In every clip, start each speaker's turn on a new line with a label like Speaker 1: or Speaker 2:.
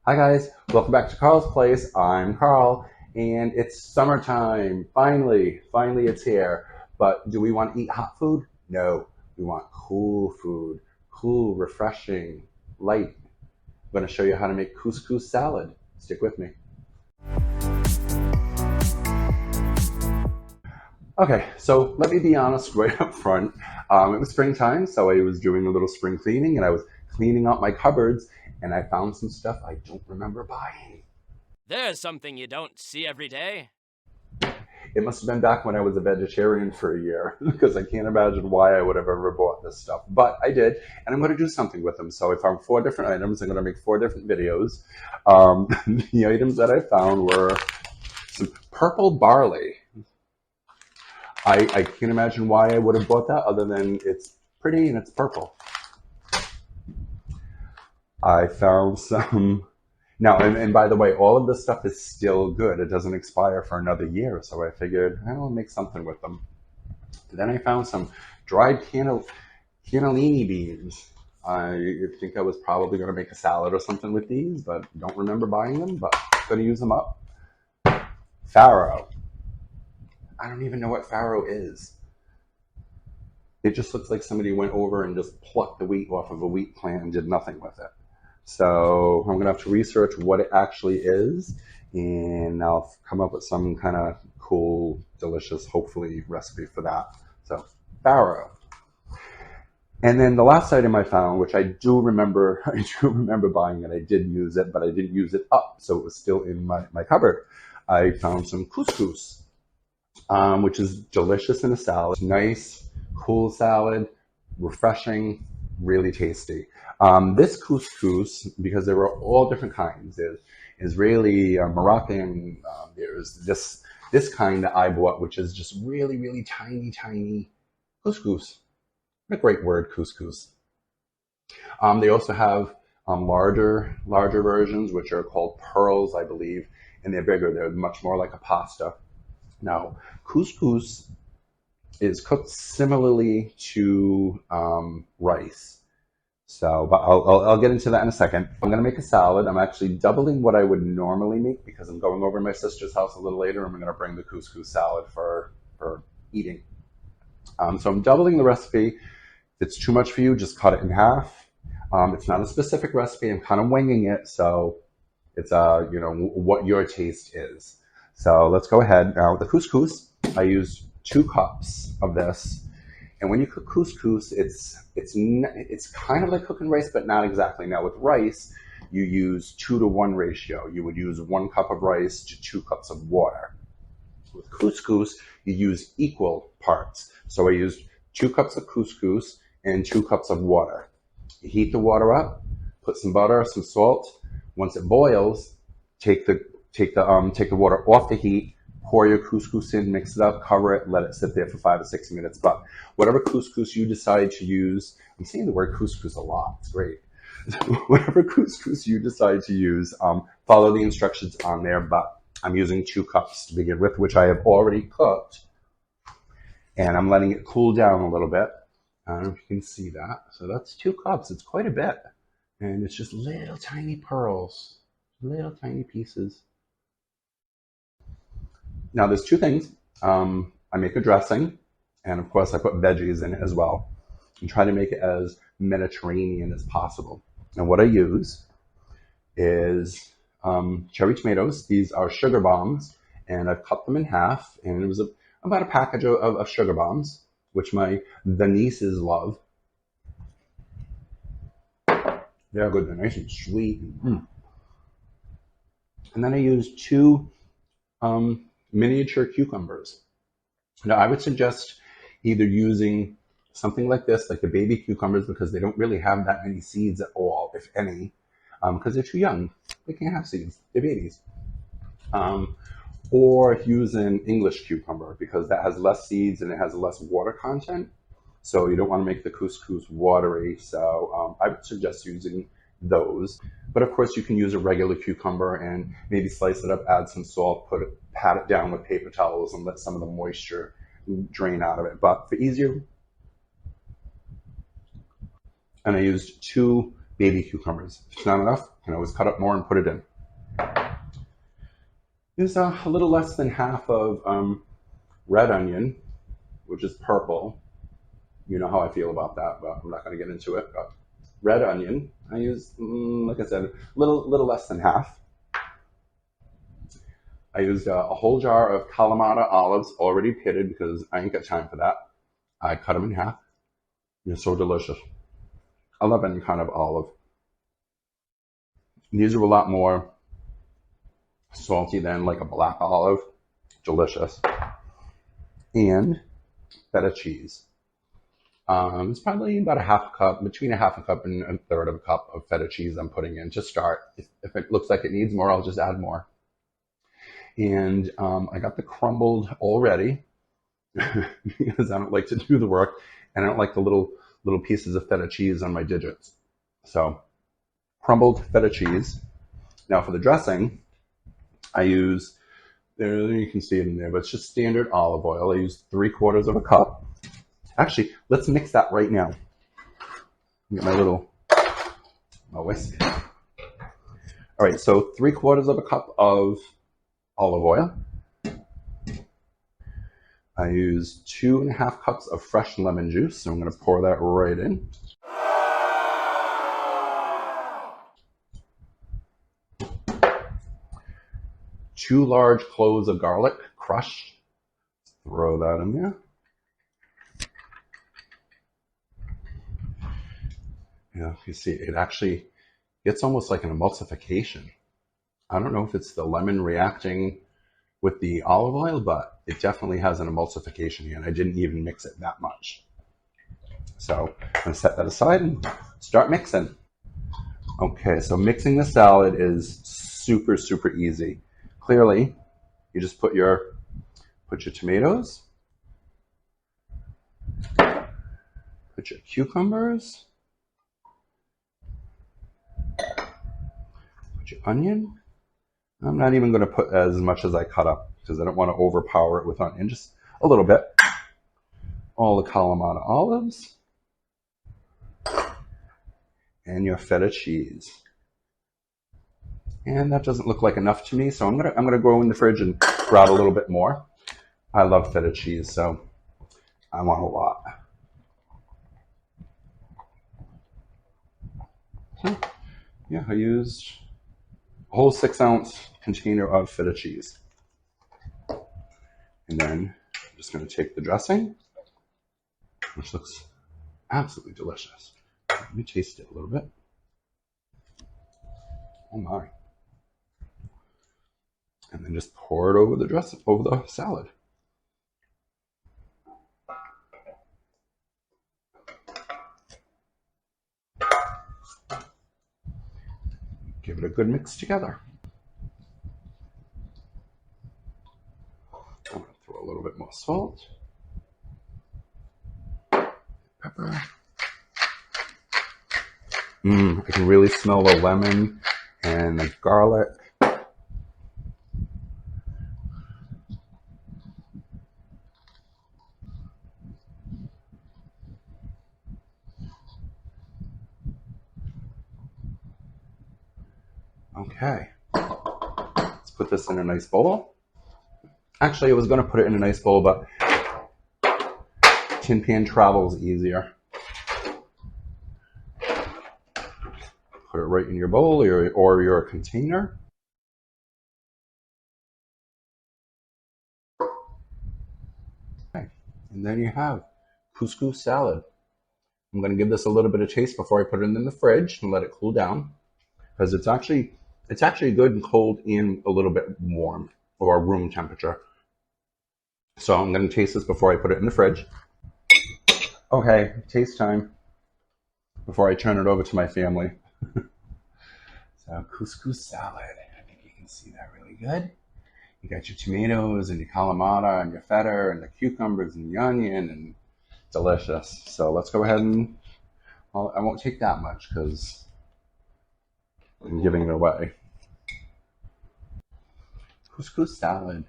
Speaker 1: Hi guys, welcome back to Carl's Place. I'm Carl, and it's summertime. Finally it's here. But do we want to eat hot food? No, we want cool food. Cool, refreshing, light. I'm going to show you how to make couscous salad. Stick with me. Okay, so let me be honest right up front. It was springtime, so I was doing a little spring cleaning, and I was cleaning out my cupboards, and I found some stuff I don't remember buying.
Speaker 2: There's something you don't see every day.
Speaker 1: It must have been back when I was a vegetarian for a year, because I can't imagine why I would have ever bought this stuff. But I did, and I'm going to do something with them. So I found 4 different items. I'm going to make 4 different videos. The items that I found were some purple barley. I can't imagine why I would have bought that other than it's pretty and it's purple. I found some. Now, and by the way, all of this stuff is still good. It doesn't expire for another year. So I figured I'll make something with them. Then I found some dried cannellini beans. I think I was probably going to make a salad or something with these, but don't remember buying them, but I'm going to use them up. Farro. I don't even know what farro is. It just looks like somebody went over and just plucked the wheat off of a wheat plant and did nothing with it. So I'm going to have to research what it actually is, and I'll come up with some kind of cool, delicious, hopefully, recipe for that. So farro. And then the last item I found, which I do remember buying it. I did use it, but I didn't use it up, so it was still in my cupboard. I found some couscous, which is delicious in a salad. Nice, cool salad, refreshing, really tasty. This couscous, because there were all different kinds. There's Israeli, Moroccan. There's this kind that I bought, which is just really tiny couscous. What a great word, couscous. They also have larger versions, which are called pearls, I believe, and they're bigger. They're much more like a pasta. Now, couscous is cooked similarly to rice. So, but I'll get into that in a second. I'm going to make a salad. I'm actually doubling what I would normally make because I'm going over to my sister's house a little later and I'm going to bring the couscous salad for eating. So I'm doubling the recipe. If it's too much for you, just cut it in half. It's not a specific recipe. I'm kind of winging it, so it's what your taste is. So let's go ahead. Now with the couscous, I used 2 cups of this. And when you cook couscous, it's kind of like cooking rice, but not exactly. Now with rice, you use 2-to-1 ratio. You would use 1 cup of rice to 2 cups of water. With couscous, you use equal parts. So I used 2 cups of couscous and 2 cups of water. You heat the water up, put some butter, some salt. Once it boils, take the water off the heat. Pour your couscous in, mix it up, cover it, let it sit there for 5 to 6 minutes. But whatever couscous you decide to use, I'm saying the word couscous a lot, it's great. Whatever couscous you decide to use, follow the instructions on there, but I'm using 2 cups to begin with, which I have already cooked. And I'm letting it cool down a little bit. I don't know if you can see that. So that's 2 cups, it's quite a bit. And it's just little tiny pearls, little tiny pieces. Now there's 2 things. I make a dressing, and of course I put veggies in it as well, and try to make it as Mediterranean as possible. And what I use is cherry tomatoes. These are sugar bombs, and I've cut them in half, and it was about a package of sugar bombs, which the nieces love. They're good, they're nice and sweet. And then I use 2 miniature cucumbers. Now, I would suggest either using something like this, like the baby cucumbers, because they don't really have that many seeds at all, if any, because they're too young. They can't have seeds. They're babies. Or use an English cucumber, because that has less seeds and it has less water content. So you don't want to make the couscous watery. So I would suggest using those. But of course, you can use a regular cucumber and maybe slice it up, add some salt, pat it down with paper towels and let some of the moisture drain out of it. But for easier, and I used 2 baby cucumbers. If it's not enough, you can always cut up more and put it in. There's a little less than half of red onion, which is purple. You know how I feel about that, but I'm not going to get into it. But red onion, I use, like I said, a little less than half. I used a whole jar of Kalamata olives, already pitted because I ain't got time for that. I cut them in half. They're so delicious. I love any kind of olive. These are a lot more salty than like a black olive. Delicious. And feta cheese. It's probably about a half a cup, between a half a cup and a third of a cup of feta cheese I'm putting in to start. If it looks like it needs more, I'll just add more. And I got the crumbled already because I don't like to do the work, and I don't like the little pieces of feta cheese on my digits. So crumbled feta cheese. Now for the dressing, I use, there you can see it in there, but it's just standard olive oil. I use 3/4 of a cup. Actually, let's mix that right now. Get my whisk. All right, so 3/4 of a cup of olive oil. I use 2.5 cups of fresh lemon juice, so I'm going to pour that right in. Two large cloves of garlic, crushed. Throw that in there. Yeah, you see, it actually gets almost like an emulsification. I don't know if it's the lemon reacting with the olive oil, but it definitely has an emulsification here, and I didn't even mix it that much. So I'm going to set that aside and start mixing. Okay, so mixing the salad is super, super easy. Clearly, you just put your tomatoes, put your cucumbers, put your onion. I'm not even going to put as much as I cut up because I don't want to overpower it with onion, just a little bit. All the Kalamata olives and your feta cheese. And that doesn't look like enough to me, so I'm gonna go in the fridge and grab a little bit more. I love feta cheese, so I want a lot. So, yeah, I used a whole 6-ounce container of feta cheese. And then I'm just going to take the dressing, which looks absolutely delicious. Let me taste it a little bit. Oh my. And then just pour it over the salad. Give it a good mix together. I'm going to throw a little bit more salt, pepper. I can really smell the lemon and the garlic. Okay, let's put this in a nice bowl. Actually, I was going to put it in a nice bowl, but tin pan travels easier. Put it right in your bowl or your container. Okay, and then you have couscous salad. I'm going to give this a little bit of taste before I put it in the fridge and let it cool down, because it's actually good and cold and a little bit warm, or room temperature. So I'm going to taste this before I put it in the fridge. Okay, taste time before I turn it over to my family. So couscous salad. I think you can see that really good. You got your tomatoes and your Kalamata and your feta and the cucumbers and the onion, and delicious. So let's go ahead and, well, I won't take that much because I'm giving it away. Couscous salad.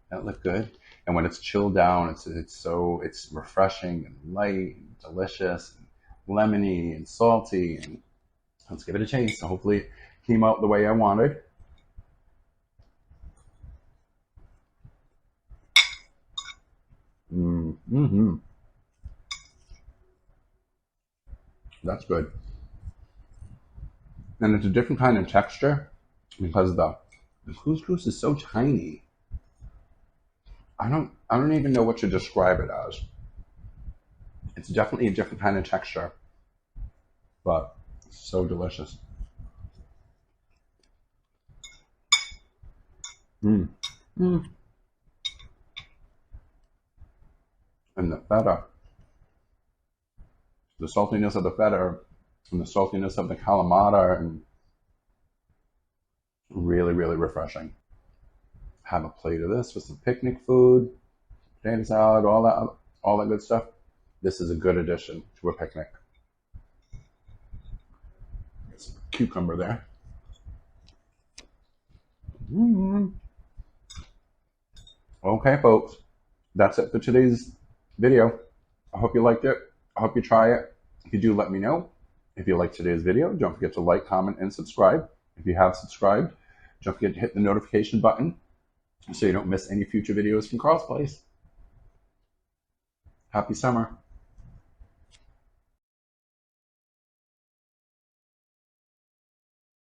Speaker 1: That looked good. And when it's chilled down, it's refreshing and light and delicious and lemony and salty, and Let's give it a taste. So hopefully it came out the way I wanted. Mm-hmm. That's good. And it's a different kind of texture because the couscous is so tiny. I don't even know what to describe it as. It's definitely a different kind of texture, but it's so delicious. Mm. Mm. And the feta, the saltiness of the feta, and the saltiness of the calamata, and really, really refreshing. Have a plate of this with some picnic food, potato salad, all that good stuff. This is a good addition to a picnic. Get some cucumber there. Mm. Okay, folks, that's it for today's video. I hope you liked it. I hope you try it. If you do, let me know. If you liked today's video, don't forget to like, comment, and subscribe. If you have subscribed, don't forget to hit the notification button so you don't miss any future videos from Carl's Place. Happy summer.